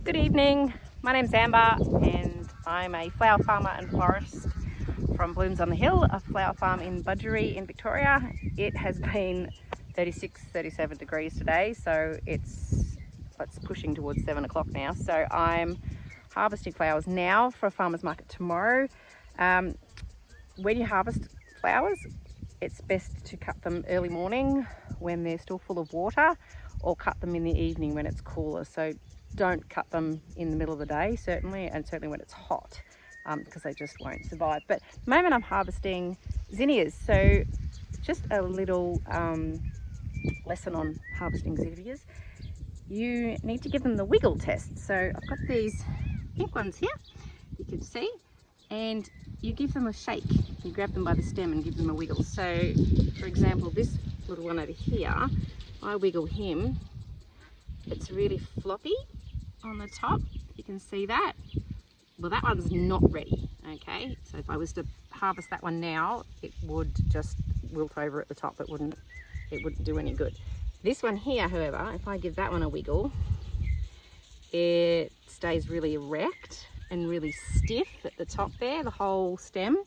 Good evening, my name's Amber and I'm a flower farmer and florist from Blooms on the Hill, a flower farm in Budgeree in Victoria. It has been 36-37 degrees today, so it's pushing towards 7 o'clock now. So I'm harvesting flowers now for a farmer's market tomorrow. When you harvest flowers, it's best to cut them early morning when they're still full of water, or cut them in the evening when it's cooler. So don't cut them in the middle of the day, certainly, and certainly when it's hot, because they just won't survive. But at the moment I'm harvesting zinnias, so just a little lesson on harvesting zinnias. You need to give them the wiggle test. So I've got these pink ones here, you can see, and you give them a shake. You grab them by the stem and give them a wiggle. So for example, this little one over here, I wiggle him, it's really floppy on the top, you can see that. Well, that one's not ready, okay? So if I was to harvest that one now, it would just wilt over at the top. It wouldn't do any good. This one here, however, if I give that one a wiggle, it stays really erect and really stiff at the top there, the whole stem.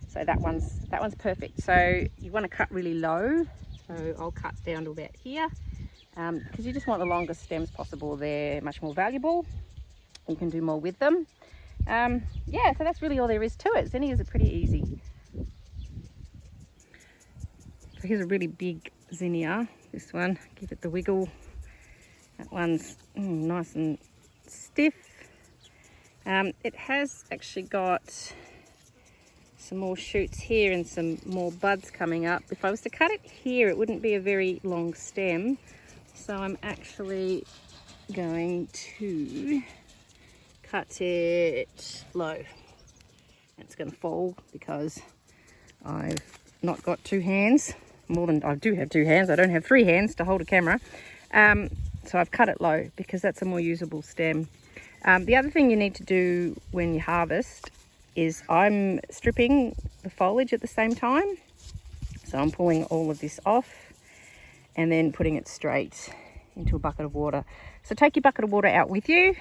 So that one's perfect. So you want to cut really low. So I'll cut down to about here, because you just want the longest stems possible. They're much more valuable. You can do more with them. Yeah, so that's really all there is to it. Zinnias are pretty easy. So here's a really big zinnia. This one, give it the wiggle. That one's nice and stiff. It has actually got some more shoots here and some more buds coming up. If I was to cut it here, it wouldn't be a very long stem. So I'm actually going to cut it low. It's going to fall because I've not got two hands. I do have two hands. I don't have three hands to hold a camera. So I've cut it low because that's a more usable stem. The other thing you need to do when you harvest is I'm stripping the foliage at the same time. So I'm pulling all of this off and then putting it straight into a bucket of water. So take your bucket of water out with you.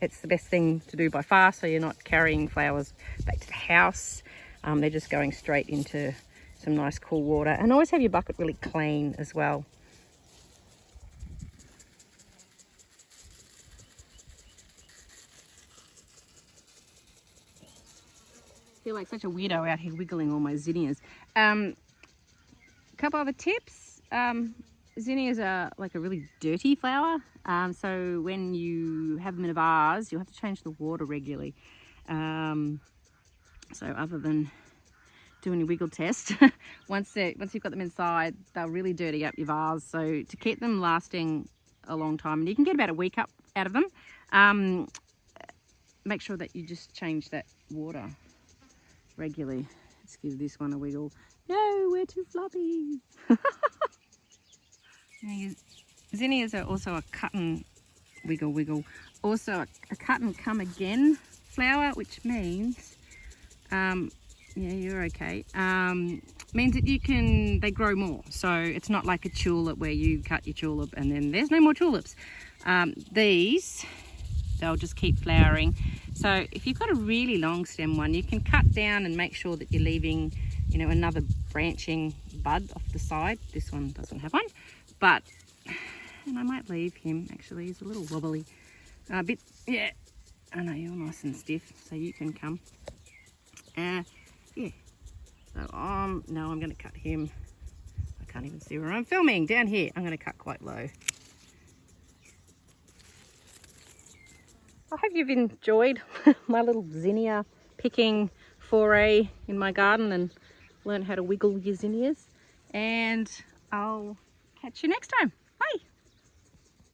It's the best thing to do by far, so you're not carrying flowers back to the house. They're just going straight into some nice cool water. And always have your bucket really clean as well. I feel like such a weirdo out here wiggling all my zinnias. Couple other tips. Zinnias are like a really dirty flower, so when you have them in a vase, you'll have to change the water regularly. So other than doing your wiggle test, once you've got them inside, they'll really dirty up your vase. So to keep them lasting a long time, and you can get about a week out of them, make sure that you just change that water regularly. Let's give this one a wiggle. No, we're too floppy. Zinnias are also a cut and wiggle. Also a cut and come again flower, which means, yeah, you're okay. Means that they grow more. So it's not like a tulip where you cut your tulip and then there's no more tulips. They'll just keep flowering. So if you've got a really long stem one, you can cut down and make sure that you're leaving, another branching bud off the side. This one doesn't have one, and I might leave him actually. He's a little wobbly, yeah. I know you're nice and stiff, so you can come. Yeah. So no, I'm going to cut him. I can't even see where I'm filming. Down here, I'm going to cut quite low. I hope you've enjoyed my little zinnia picking foray in my garden and learn how to wiggle your zinnias. And I'll catch you next time.